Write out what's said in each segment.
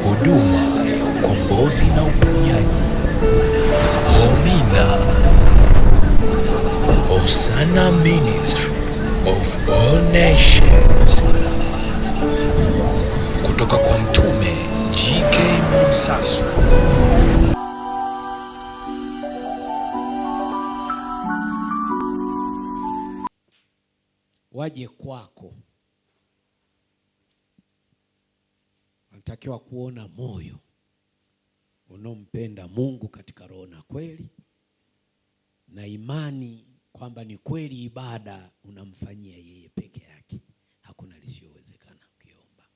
huduma ya ukombozi na uponyaji. Homina Hosanna Ministry of All Nations, kutoka kwa Mtume G.K. Mwansasu. Waje kwako, wanatakiwa kuona moyo unaompenda Mungu katika roho na kweli, na imani kwamba ni kweli ibada unamfanyia yeye peke yake, hakuna lisiyowezekana ukiomba.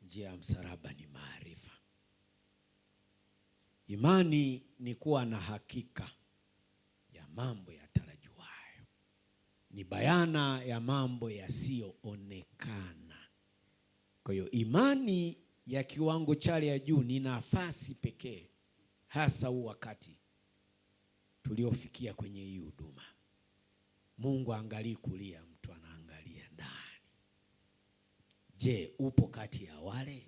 Njia ya msalaba ni maarifa. Imani ni kuwa na hakika ya mambo yatarajiwayo, ni bayana ya mambo yasiyoonekana. Kwa hiyo imani ya kiwango cha ya juu ni nafasi pekee, hasa huu wakati tuliofikia kwenye hii huduma. Mungu angalii kulia, mtu anaangalia ndani. Je, upo kati ya wale?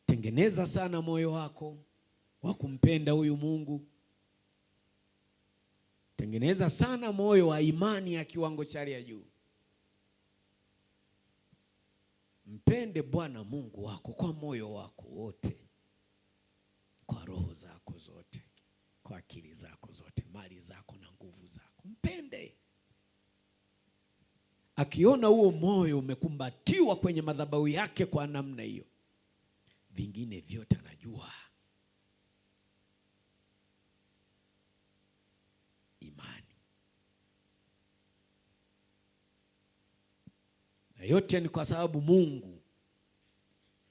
Tengeneza sana moyo wako wa kumpenda huyu Mungu. Tengeneza sana moyo wa imani ya kiwango cha hali ya juu. Mpende Bwana Mungu wako kwa moyo wako wote, kwa roho zako zote, kwa akili zako zote, mali zako na nguvu zako. Mpende. Akiona huo moyo umekumbatiwa kwenye madhabahu yake kwa namna hiyo, vingine vyote anajua. Imani. Na yote ni kwa sababu Mungu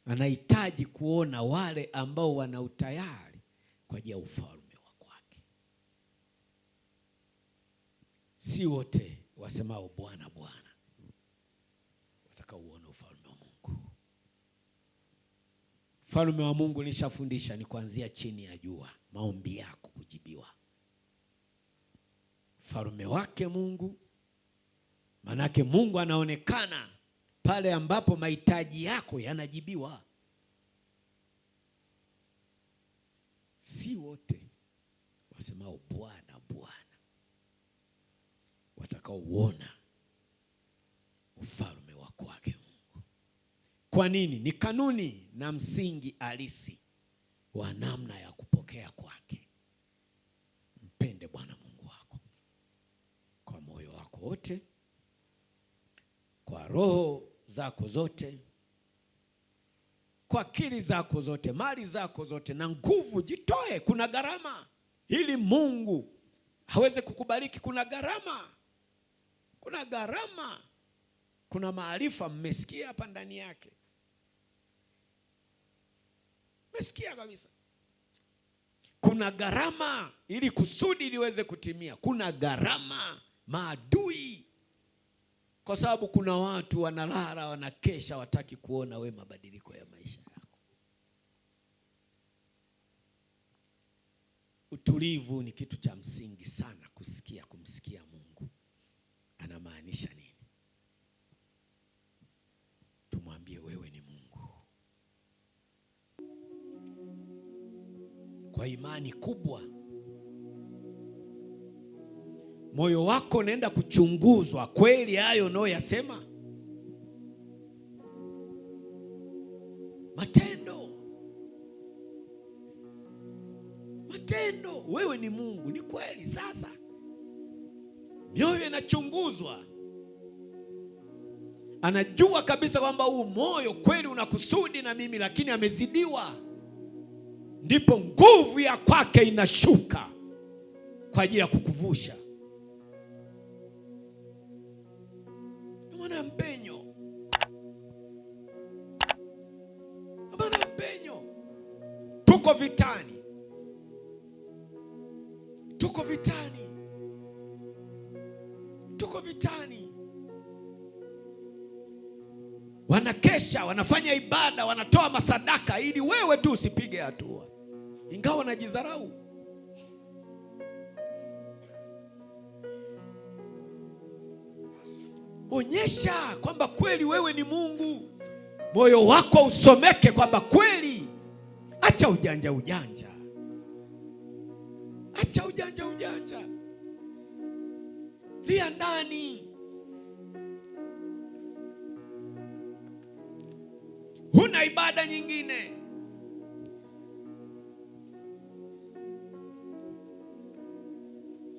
anahitaji kuona wale ambao wana utayari kwa ajili ya ufalme wa kwake. Si wote wasemao Bwana Bwana watakaouona ufalme wa Mungu. Ufalme wa Mungu nishafundisha ni kuanzia chini ya jua, maombi yako kujibiwa. Ufalme wake Mungu, manake Mungu anaonekana pale ambapo mahitaji yako yanajibiwa. Si wote wasemao Bwana Bwana watakaouona ufalme wa kwake Mungu. Kwa nini? Ni kanuni na msingi halisi wa namna ya kupokea kwake. Mpende Bwana Mungu wako kwa moyo wako wote, kwa roho zako zote, kwa akili zako zote, mali zako zote na nguvu. Jitoe, kuna gharama ili Mungu aweze kukubariki. Kuna gharama, kuna gharama, kuna maarifa. Mmesikia hapa ndani yake, mmesikia kabisa. Kuna gharama ili kusudi liweze kutimia. Kuna gharama, maadui, kwa sababu kuna watu wanalala, wanakesha, wataki kuona we mabadiliko ya maisha yako. Utulivu ni kitu cha msingi sana kusikia, kumsikia Mungu anamaanisha nini. Tumwambie wewe ni Mungu kwa imani kubwa. Moyo wako unaenda kuchunguzwa, kweli hayo unayoyasema? Matendo, wewe ni Mungu, ni kweli. Sasa mioyo inachunguzwa, anajua kabisa kwamba huu moyo kweli unakusudi na mimi, lakini amezidiwa. Ndipo nguvu ya kwake inashuka kwa ajili ya kukuvusha. Mwana mpenyo, tuko vitani, tuko vitani. Wanakesha, wanafanya ibada, wanatoa masadaka ili wewe tu usipige hatua, ingawa wanajidharau. Onyesha kwamba kweli wewe ni Mungu. Moyo wako usomeke kwamba kweli. Acha ujanja ujanja. Acha ujanja ujanja. Lia ndani. Huna ibada nyingine.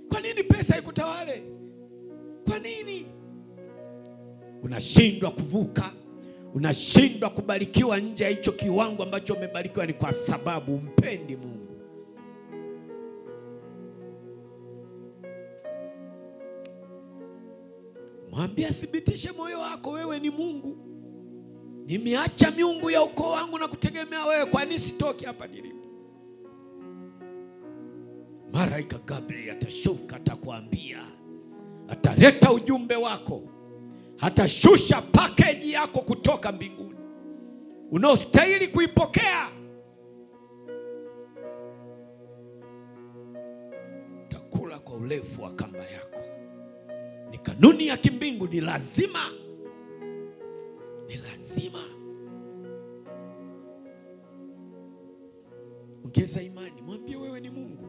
Kwa nini pesa ikutawale? Kwa nini unashindwa kuvuka? Unashindwa kubarikiwa nje ya hicho kiwango ambacho umebarikiwa? Ni kwa sababu umpendi Mungu. Mwambie athibitishe moyo wako, wewe ni Mungu. Nimeacha miungu ya ukoo wangu na kutegemea wewe. Kwa nini sitoki hapa nilipo? Malaika Gabriel atashuka, atakwambia, ataleta ujumbe wako, atashusha package yako kutoka mbinguni unaostahili kuipokea. Utakula kwa urefu wa kamba yako. Ni kanuni ya kimbingu, ni lazima. Ni lazima. Ongeza imani, mwambie wewe ni Mungu.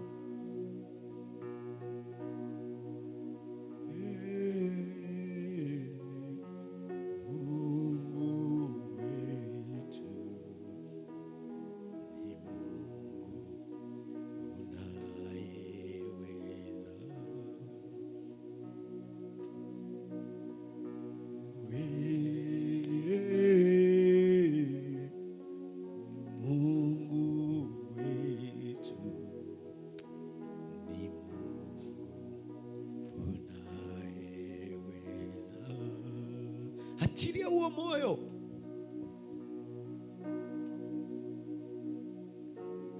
Achilia huo moyo.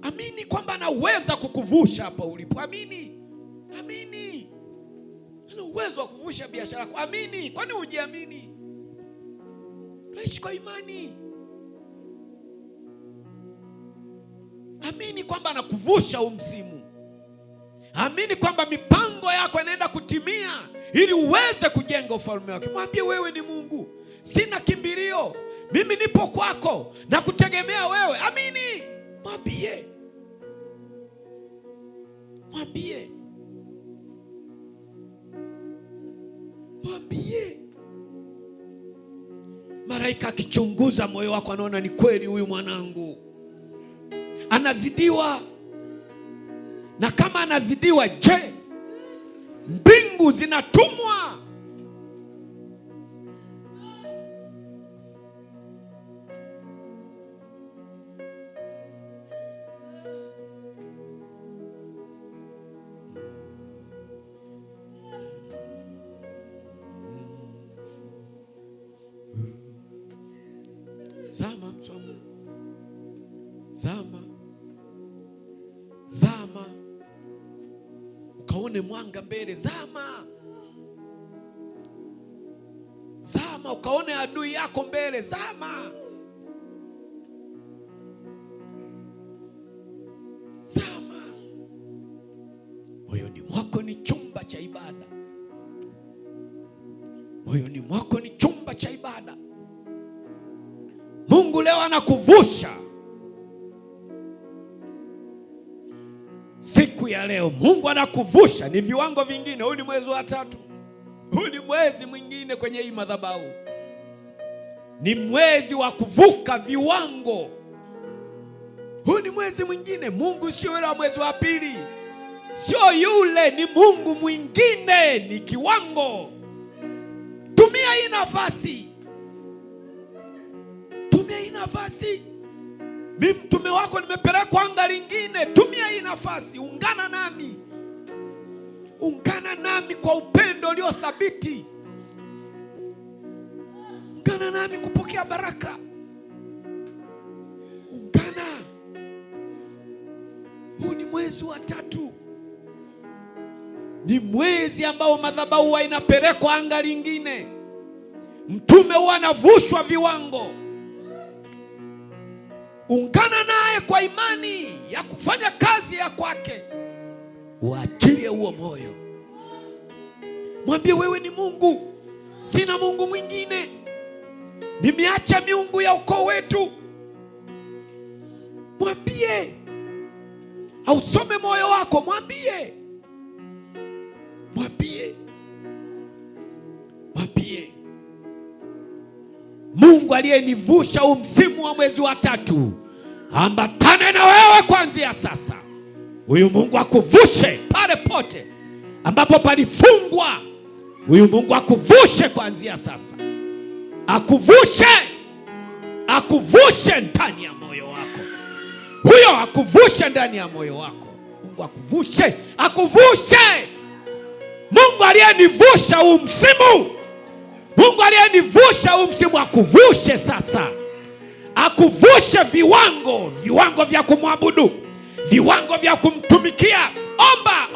Amini kwamba anaweza kukuvusha hapa ulipo. Amini. Amini. Ana uwezo wa kuvusha biashara yako. Amini. Kwani hujiamini? Ishi kwa imani. Amini kwamba anakuvusha huu msimu. Amini kwamba mipango yako inaenda kutimia ili uweze kujenga ufalme wake. Mwambie wewe ni Mungu. Sina kimbilio. Mimi nipo kwako na kutegemea wewe. Amini. Mwambie. Mwambie. Mwambie. Malaika akichunguza moyo wako anaona ni kweli huyu mwanangu anazidiwa. Na kama anazidiwa, je, mbingu zinatumwa? Zama mtu wa Mungu. Zama. Zama. Ukaone mwanga mbele. Zama. Zama ukaone adui yako mbele. Zama. Zama. Moyoni mwako ni chumba cha ibada. Moyoni mwako ni chumba cha ibada. Mungu leo anakuvusha. Siku ya leo Mungu anakuvusha. Ni viwango vingine. Huu ni mwezi wa 3. Huu ni mwezi mwingine kwenye hii madhabahu. Ni mwezi wa kuvuka viwango. Huu ni mwezi mwingine. Mungu sio yule wa mwezi wa 2. Sio yule, ni Mungu mwingine, ni kiwango. Tumia hii nafasi. Tumia hii nafasi. Mimi mtume wako nimepelekwa anga lingine. Tumia hii nafasi. Ungana nami. Ungana nami kwa upendo ulio thabiti. Ungana nami kupokea baraka. Ungana. Huu ni mwezi wa 3. Ni mwezi ambao madhabahu huwa inapelekwa anga lingine. Mtume huwa anavushwa viwango. Ungana naye kwa imani ya kufanya kazi ya kwake. Uachilie huo moyo. Mwambie wewe ni Mungu. sina Mungu mwingine, nimeacha miungu ya ukoo wetu. Mwambie, au some moyo wako, mwambie. Mungu aliyenivusha huu msimu wa mwezi wa 3, ambatane na wewe kuanzia sasa. Huyu Mungu akuvushe pale pote ambapo palifungwa. Huyu Mungu akuvushe kuanzia sasa. Akuvushe ndani ya moyo wako. Huyo akuvushe ndani ya moyo wako. Mungu akuvushe. Mungu aliyenivusha huu msimu, Mungu aliyenivusha huu msimu akuvushe sasa. Akuvushe viwango vya kumwabudu, viwango vya kumtumikia. Omba.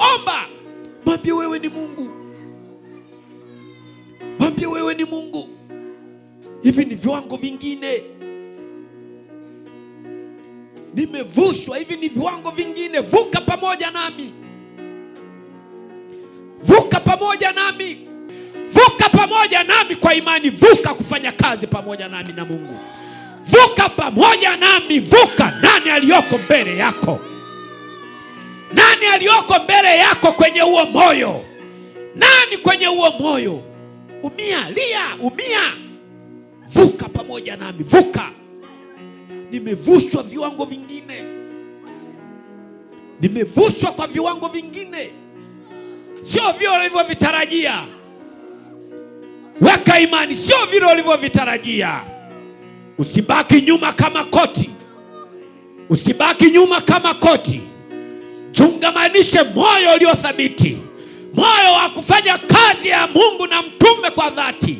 Mwambie wewe ni Mungu. Mwambie wewe ni Mungu. Hivi ni viwango vingine. Nimevushwa, hivi ni viwango vingine. Vuka pamoja nami. Vuka pamoja nami kwa imani. Vuka kufanya kazi pamoja nami na Mungu. Vuka pamoja nami. Vuka. Nani aliyoko mbele yako? Nani aliyoko mbele yako kwenye huo moyo? Nani kwenye huo moyo? Umia. Vuka pamoja nami. Vuka. Nimevushwa viwango vingine. Nimevushwa kwa viwango vingine, sio vile ulivyovitarajia. Weka imani, sio vile ulivyovitarajia. Usibaki nyuma kama koti. Chungamanishe moyo uliothabiti, moyo wa kufanya kazi ya Mungu na mtume kwa dhati,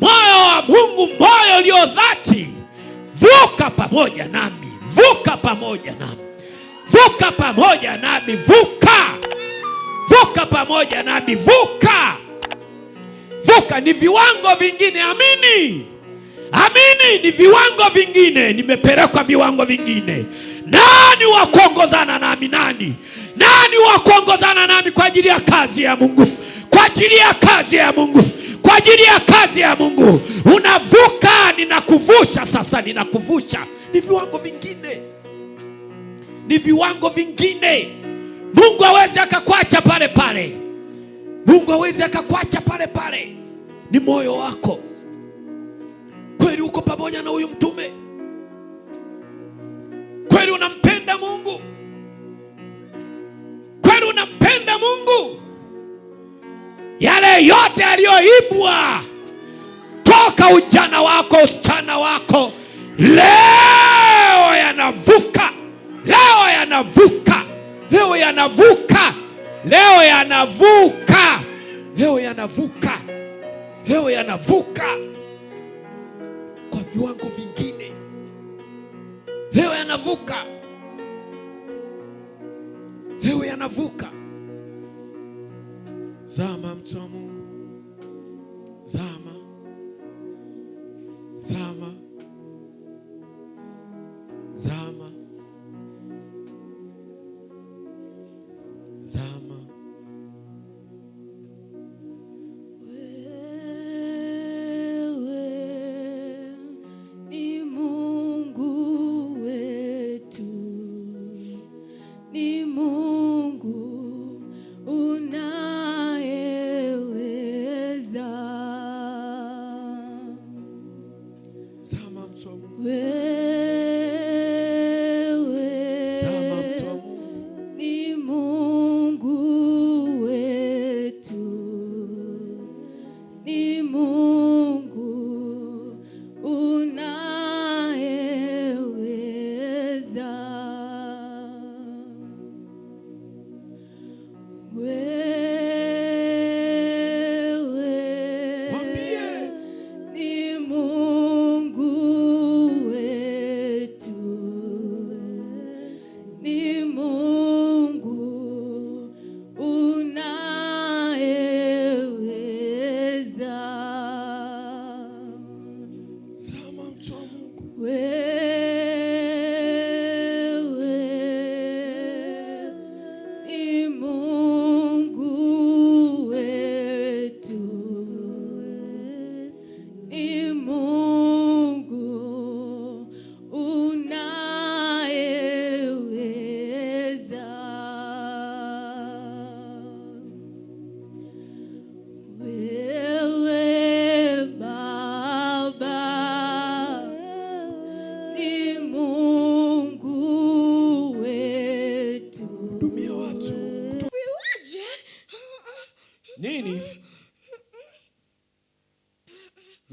moyo wa Mungu, moyo ulio dhati. Vuka pamoja nami. Vuka. Ni viwango vingine. Amini, ni viwango vingine. Nimepelekwa viwango vingine. Nani wa kuongozana nami? Nani wa kuongozana nami kwa ajili ya kazi ya Mungu? Kwa ajili ya Mungu. Unavuka, ninakuvusha sasa, ninakuvusha. Ni viwango vingine. Mungu hawezi akakuacha pale pale. Ni moyo wako. Kweli uko pamoja na huyu mtume? Kweli unampenda Mungu? Yale yote yaliyoibwa toka ujana wako, usichana wako, leo yanavuka. Kwa viwango vingine. Leo yanavuka. Zama mtu wa Mungu. Zama. Ni Mungu unayewe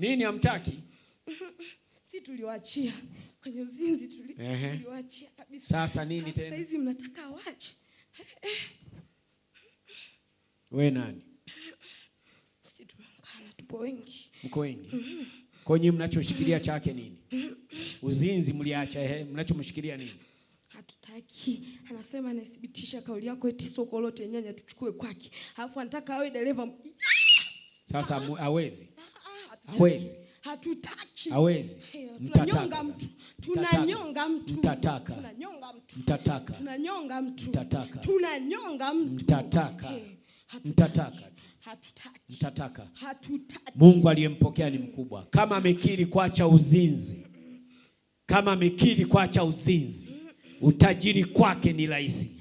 Nini hamtaki? Si tuliwaachia kwenye uzinzi, tuliwaachia kabisa. Sasa nini tena? Sasa hizi mnataka waache. Wewe nani? Si tumeungana, tupo wengi. Mko wengi? Kwa nini mnachoshikilia chake nini? Uzinzi mliacha, mnachomshikilia nini? Hatutaki. Anasema anathibitisha kauli yako eti soko lote nyanya tuchukue kwake. Alafu anataka awe dereva. Sasa hawezi. Hawezi. Hatutaki. Hawezi. Tunanyonga mtu. Tunanyonga mtu. Mtataka. Tunanyonga mtu. Mtataka. Tunanyonga mtu. Mtataka. Tunanyonga mtu. Mtataka. Mtataka. Hatutaki. Mtataka. Hatutaki. Mungu aliyempokea ni mkubwa. Kama amekiri kuacha uzinzi, kama amekiri kuacha uzinzi, utajiri kwake ni rahisi.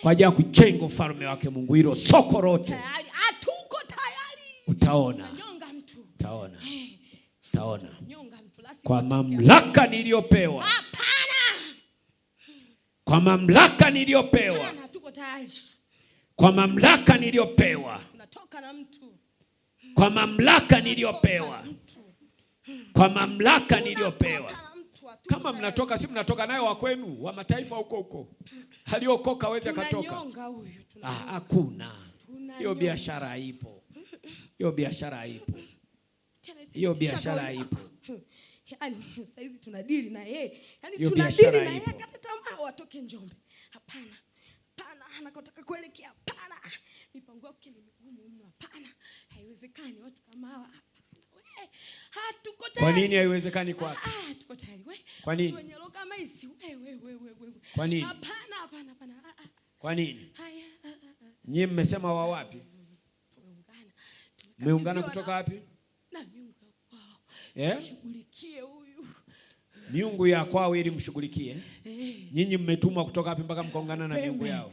Kwa ajili ya kujenga ufalme wake Mungu, hilo soko lote. Tayari, hatuko tayari. Utaona. Tunanyonga mtu. Utaona. Utaona. Tunanyonga mtu. Kwa mamlaka niliyopewa. Hapana. Kwa mamlaka niliyopewa. Hapana, hatuko tayari. Kwa mamlaka niliyopewa. Tunatoka na mtu. Kwa mamlaka niliyopewa. Kwa mamlaka niliyopewa. Kama mnatoka, si mnatoka nayo wa kwenu wa mataifa huko huko. Aliokoka hawezi akatoka. Hakuna. Hiyo biashara haipo. Hiyo biashara haipo. Hiyo biashara haipo. Yaani sasa hizi tunadili na yeye. Yaani tunadili na yeye kata tamaa watoke Njombe. Hapana. Hapana, anakotaka kuelekea hapana. Mipango yake ni migumu mno. Hapana. Haiwezekani watu kama hawa. Hatuko tayari. Kwa nini haiwezekani kwake? Tuko tayari. Kwa nini? Wenye roho kama hizi. Kwa nini? Hapana. Kwa nini? Nyinyi mmesema wa wapi? Mmeungana kutoka wapi? Na miungu kwao. Mshughulikie huyu. Miungu ya kwao ili mshughulikie. Nyinyi mmetumwa kutoka wapi mpaka mkaungana na miungu yao?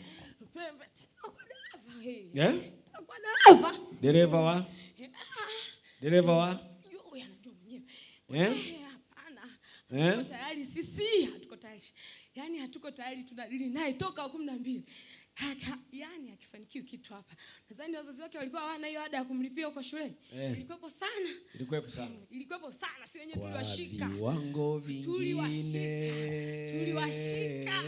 Dereva wa? Dereva wa? Hapana. Tayari sisi hatuko tayari. Yaani hatuko tayari, tunadili naye toka 12. Yaani akifanikiwa kitu hapa. Nadhani wazazi wake walikuwa hawana hiyo ada ya kumlipia huko shuleni. Ilikuwepo sana. Ilikuwepo sana. Ilikuwepo sana. Si wenyewe tuliwashika. Viwango vingine. Tuliwashika.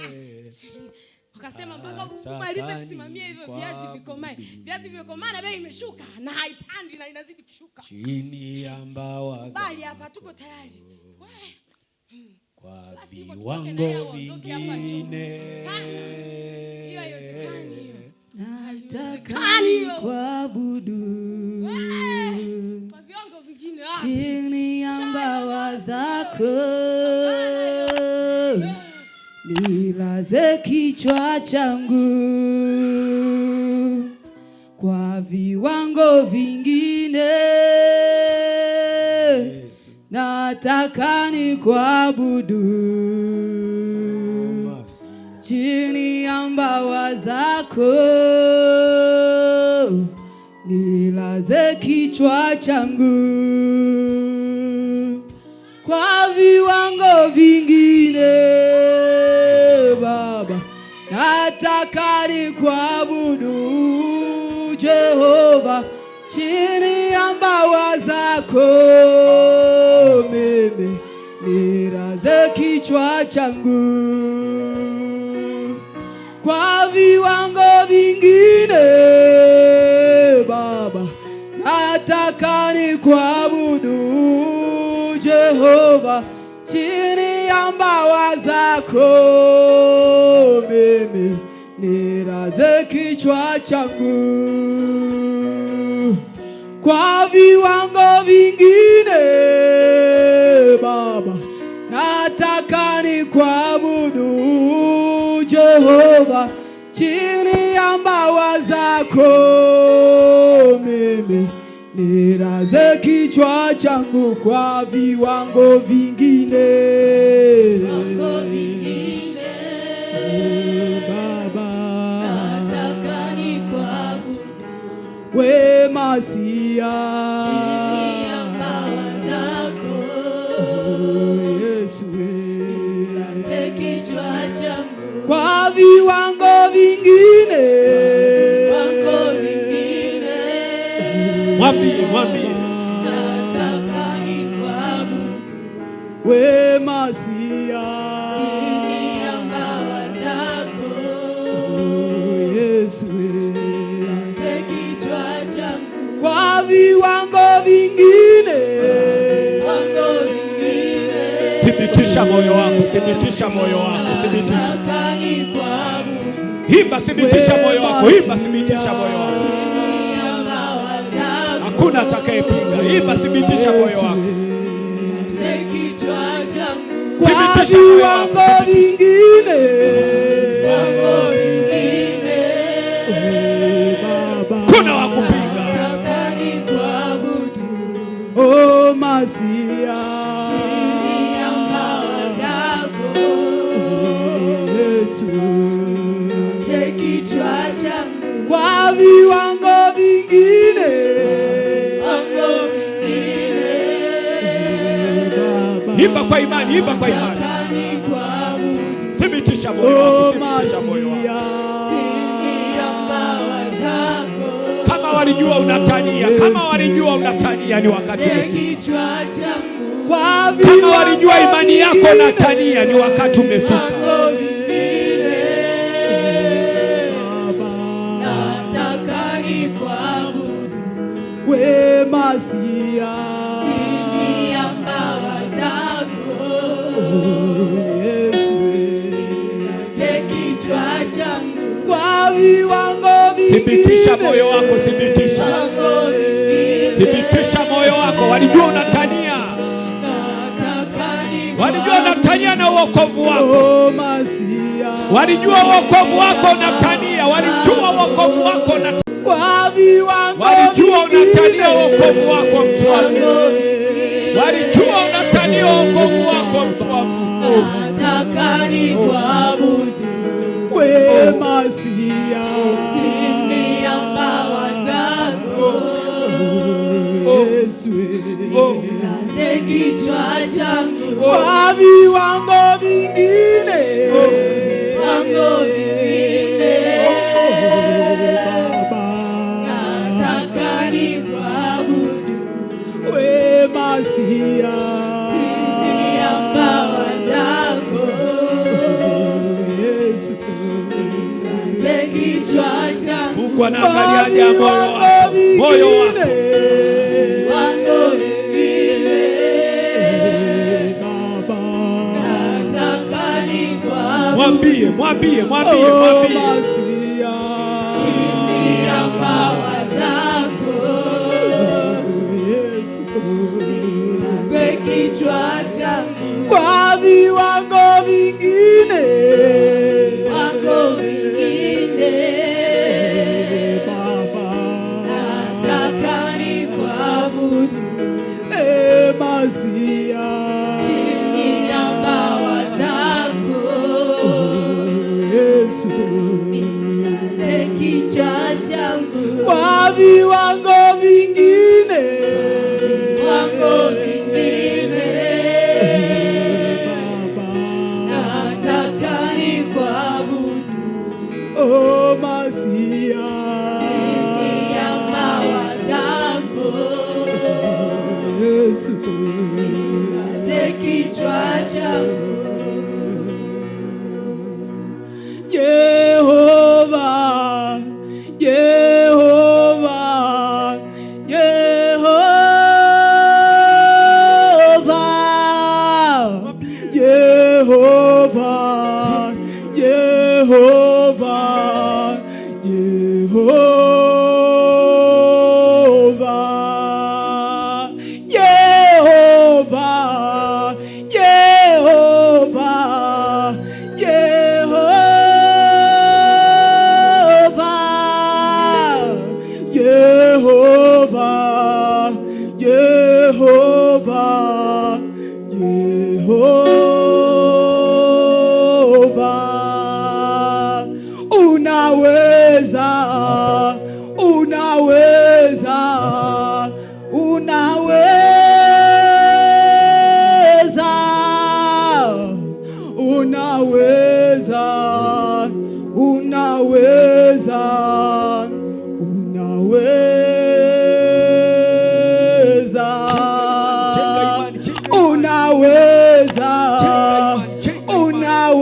Wakasema mpaka kumaliza kusimamia hivyo viazi vikomae. Viazi vikomae na bei imeshuka na haipandi na inazidi kushuka. Chini ya mbawa. Bali hapa tuko tayari. Kwa viwango vingine. Hiyo haiwezekani hiyo. Nataka kuabudu. Kwa viwango vingine. Chini ya mbawa zako. Nilaze kichwa changu. Kwa viwango vingine. Nataka kuabudu. Chini ya mbawa zako. Nilaze kichwa changu. Kwa viwango vingine. Baba, nataka kuabudu Jehova. Chini ya mbawa zako. Mimi nilaze kichwa changu. Kwa viwango vingine. Baba, nataka kuabudu Jehova. Chini ya mbawa zako. Mimi nilaze kichwa changu. Kwa viwango vingine. Baba, nataka kuabudu Jehova. Chini ya mbawa zako. Mimi nilaze kichwa changu. Kwa viwango vingine. Baba, nataka kuabudu we Masia. Chini ya mbawa zako. Yesu, nilaze kichwa changu. Kwa viwango vingine. Mwambie. Nataka we Masia, chini ya mbawa zako. Yesu, Laze kichwa changu kwa viwango vingine, viwango vingine. Thibitisha moyo wako, thibitisha moyo wako, thibitisha. Nataka nikuabudu. Imba, thibitisha moyo wako, imba, thibitisha moyo wako. Chini ya mbawa zako. Hakuna atakayepinga. Imba, thibitisha moyo wako. Laze kichwa changu kwa Thibitisha moyo wako, viwango vingine, viwango vingine. Baba, kuna wakupinga. Nataka nikuabudu. oh Masia, Chini ya mbawa zako. Yesu, Laze kichwa changu kwa viwango vingine, viwango vingine. Baba, Imba kwa imani, imba kwa imani. Nataka nikuabudu. Thibitisha moyo wako, oh thibitisha moyo wako. Masia, Chini ya mbawa zako. Kama walijua unatania, kama walijua unatania, ni wakati Laze umefika. kichwa changu kwa Kama viwango walijua imani yako vingine, unatania, ni wakati umefika. viwango vingine. Baba, Nataka nikuabudu. we Masia, Chini ya mbawa zako. Yesu, Laze kichwa changu kwa viwango vingine, Thibitisha moyo wako, thibitisha. viwango vingine. Thibitisha moyo wako. Walijua unatania, Nataka walijua unatania na uokovu wako. oh Masia, Walijua uokovu wako unatania, walijua uokovu wako unatania. kwa viwango Walijua unatania vingine, uokovu wako, mtu wa Mungu. Walijua unatania uokovu wako, mtu wa Mungu. Nataka nikuabudu. we Masia, Chini ya mbawa zako. Yesu, Oh, Laze kichwa changu kwa viwango vingine, viwango vingine. Baba, Nataka nikuabudu. we Masia, Chini ya mbawa zako. Yesu, Laze kichwa changu Mungu anaangaliaje moyo wako, moyo wako. viwango vingine. Baba, Nataka nikuabudu. Mwambie, mwambie, mwambie, oh mwambie. Masia, Chini ya mbawa zako. Yesu, Laze kichwa changu kwa viwango vingine, viwango vingine. Baba, Nataka nikuabudu. Masia, Chini ya mbawa zako. Yesu, Laze kichwa changu kwa viwango vingine, viwango vingine. Baba, Nataka nikuabudu. oh Masia, Chini ya mbawa zako. Yesu, Laze kichwa changu Yehova, Yehova, Yehova, Yehova, Yehova, Yehova, Yehova, Yehova, Yehova, Yehova, Yehova, Yehova, unaweza, unaweza, unaweza, unaweza, unaweza, unaweza, Jenga imani, jenga imani. unaweza.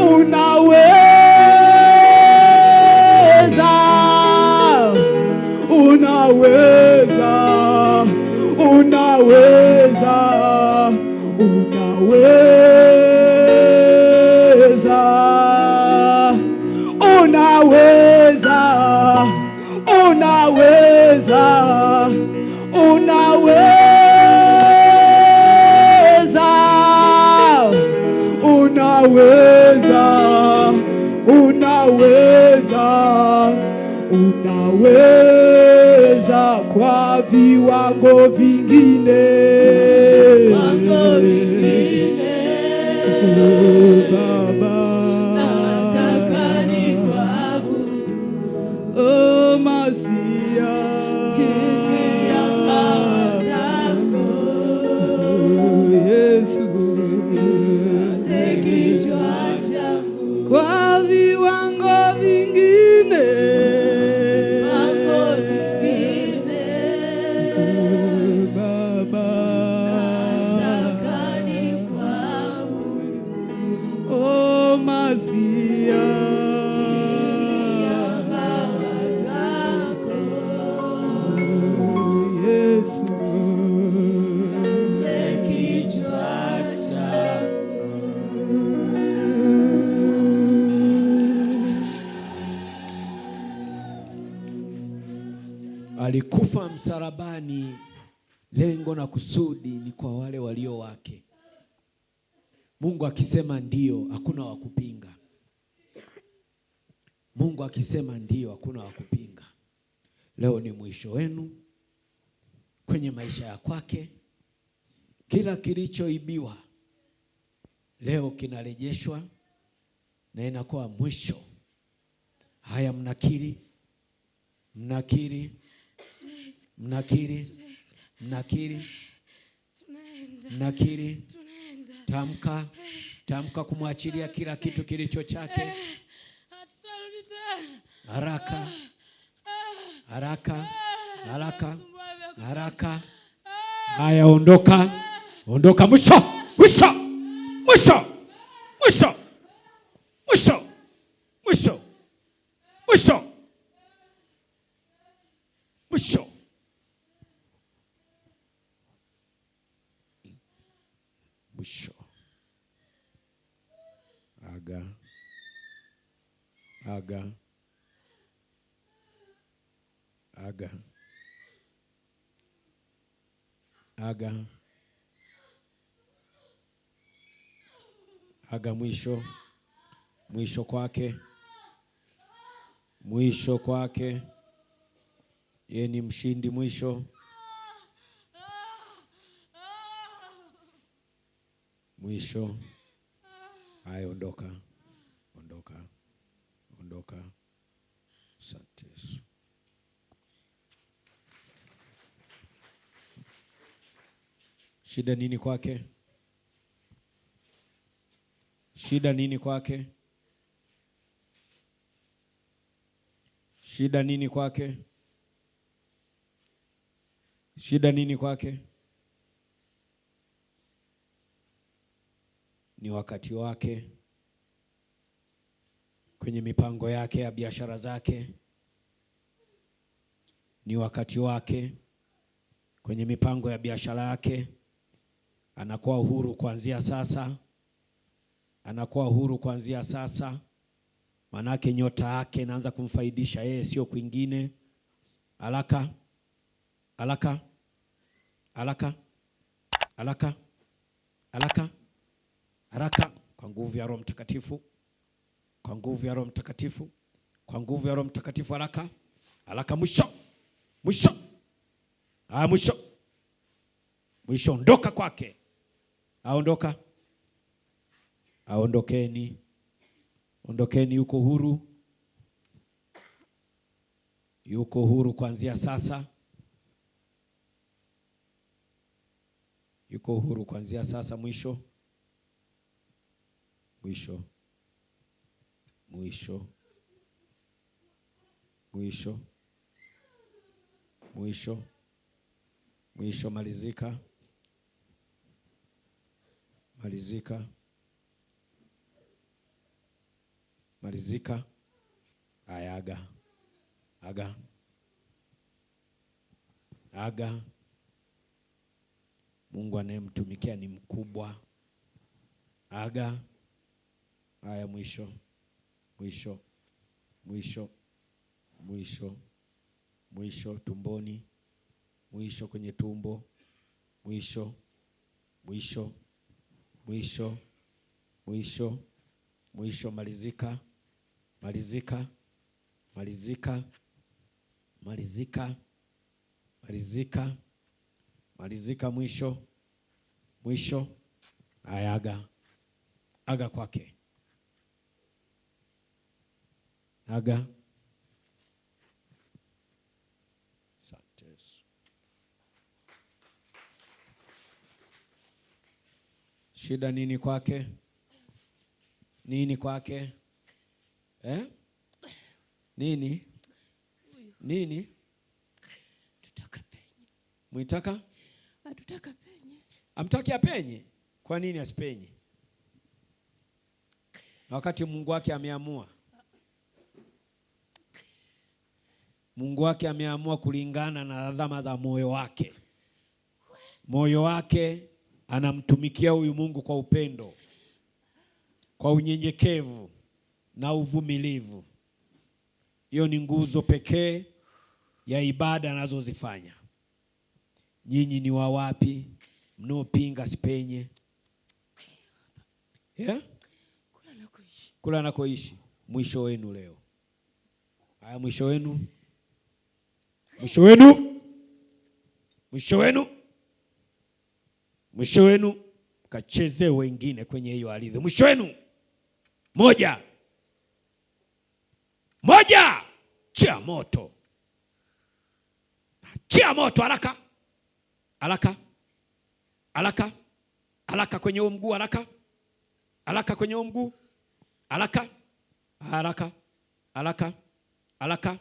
unaweza, unaweza, unaweza, unaweza, unaweza, unaweza, unaweza, unaweza, unaweza kwa viwango vingine, Baba, nataka nikuabudu, oh Masia, chini ya mbawa zako, Yesu, kichwa changu kwa viwango vingine, Baba, nataka nikuabudu, oh Masia, chini ya mbawa zako, Yesu, kichwa changu. Alikufa msalabani, lengo na kusudi ni kwa wale walio wake. Mungu akisema ndio, hakuna wa kupinga. Mungu akisema ndio, hakuna wa kupinga. Leo ni mwisho wenu kwenye maisha ya kwake. Kila kilichoibiwa leo kinarejeshwa na inakuwa mwisho. Haya, mnakiri, mnakiri, mnakiri, mnakiri, mnakiri. Tamka, tamka kumwachilia kila kitu kilicho chake. Haraka, haraka, haraka, haraka. Haya, ondoka, ondoka. Mwisho, mwisho, mwisho, mwisho, mwisho, mwisho, mwisho, mwisho. Mwisho. Aga, aga, aga, aga, aga. Mwisho, mwisho kwake, mwisho kwake. Yeye ni mshindi. Mwisho, mwisho. Haya, ondoka, ondoka, ondoka. Asante Yesu. Shida nini kwake? Shida nini kwake? Shida nini kwake? Shida nini kwake? Ni wakati wake kwenye mipango yake ya biashara zake. Ni wakati wake kwenye mipango ya biashara yake. Anakuwa uhuru kuanzia sasa. Anakuwa uhuru kuanzia sasa. Manake nyota yake inaanza kumfaidisha yeye, sio kwingine. Alaka, alaka, alaka, alaka, alaka, haraka, kwa nguvu ya Roho Mtakatifu, kwa nguvu ya Roho Mtakatifu, kwa nguvu ya Roho Mtakatifu. Haraka, haraka. Mwisho, mwisho. Mwisho, mwisho. Ondoka kwake. Aondoka, aondokeni, ondokeni. Yuko huru, yuko huru kuanzia sasa. Yuko huru kuanzia sasa. Mwisho, mwisho, mwisho, mwisho, mwisho, mwisho. Malizika, malizika, Malizika. Haya, aga. Aga. Aga. Mungu anayemtumikia ni mkubwa. Aga. Haya, mwisho. Mwisho. Mwisho. Mwisho. Mwisho tumboni. Mwisho kwenye tumbo. Mwisho. Mwisho. Mwisho. Mwisho. Mwisho. Malizika. Malizika. Malizika. Malizika. Malizika. Malizika. Mwisho. Mwisho. Haya, aga. Aga kwake. Aga. Asante Yesu. Shida nini kwake? Nini kwake? Nini? Nini? Tutaka penye. Mwitaka? Tutaka penye. Amtaki apenye? Kwa nini asipenye? Wakati Mungu wake ameamua. Mungu wake ameamua kulingana na adhama za moyo wake. Moyo wake anamtumikia huyu Mungu kwa upendo, kwa unyenyekevu na uvumilivu. Hiyo ni nguzo pekee ya ibada anazozifanya. Nyinyi ni wa wapi mnaopinga sipenye? Kula nakoishi. Mwisho wenu leo. Haya, mwisho wenu. Mwisho wenu. Mwisho wenu. Mwisho wenu. Kacheze wengine kwenye hiyo ardhi. Mwisho wenu. Moja. Moja. Chia moto. Chia moto haraka. Haraka. Haraka. Haraka kwenye huo mguu haraka. Haraka kwenye huo mguu. Haraka. Haraka. Haraka. Haraka.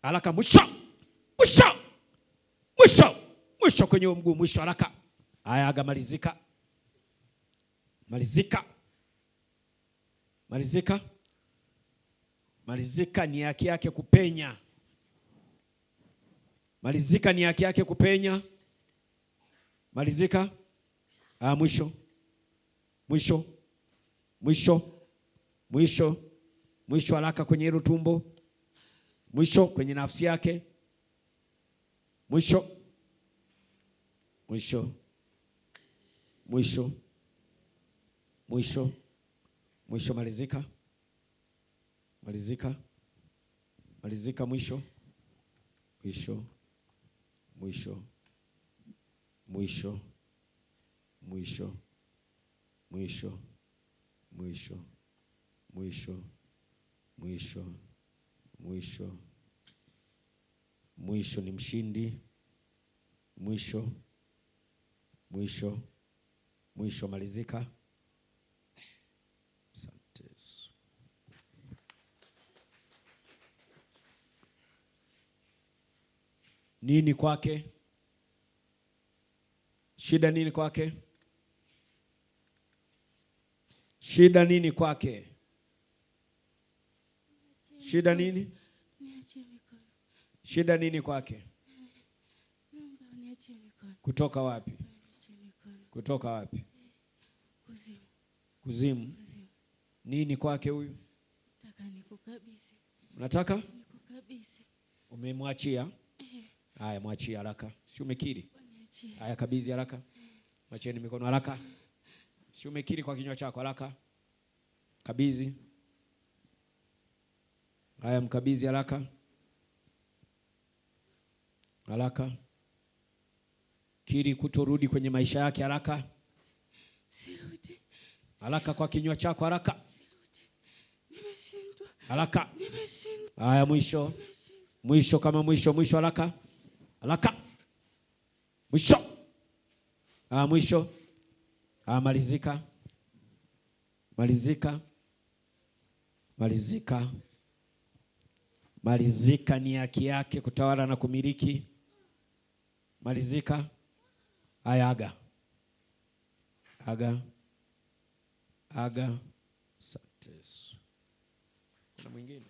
Haraka. Mwisho. Mwisho. Mwisho. Mwisho kwenye huo mguu. Mwisho haraka. Haya, aga. Malizika. Malizika. Malizika. Malizika ni haki yake kupenya. Malizika ni haki yake kupenya. Malizika. Mwisho. Mwisho. Mwisho. Mwisho. Mwisho haraka kwenye hilo tumbo. Mwisho kwenye nafsi yake. Mwisho. Mwisho. Mwisho. Mwisho. Mwisho. Malizika. Malizika. Malizika. Mwisho. Mwisho. Mwisho. Mwisho. Mwisho. Mwisho. Mwisho. Mwisho. Mwisho. Mwisho. Mwisho ni mshindi. Mwisho. Mwisho. Mwisho. Malizika. Asante Yesu. Nini kwake? Shida nini kwake? Shida nini kwake? Shida nini? Shida nini kwake? Kutoka wapi? Kutoka wapi? Kuzimu. Nini kwake huyu? Unataka? Umemwachia? Haya, mwachia haraka. Si umekiri? Haya, kabidhi haraka. Mwacheni mikono haraka. Si umekiri kwa kinywa chako haraka. Kabidhi. Haya, mkabidhi haraka. Haraka. Kiri kutorudi kwenye maisha yake haraka. Sirudi. Haraka kwa kinywa chako haraka. Nimeshindwa. Haraka. Nimeshindwa. Haya, mwisho. Mwisho kama mwisho. Mwisho haraka. Haraka. Mwisho. Mwisho. Malizika. Malizika. Malizika. Malizika ni haki yake kutawala na kumiliki. Malizika. Haya, aga. Aga. Aga. Asante Yesu. Kuna mwingine?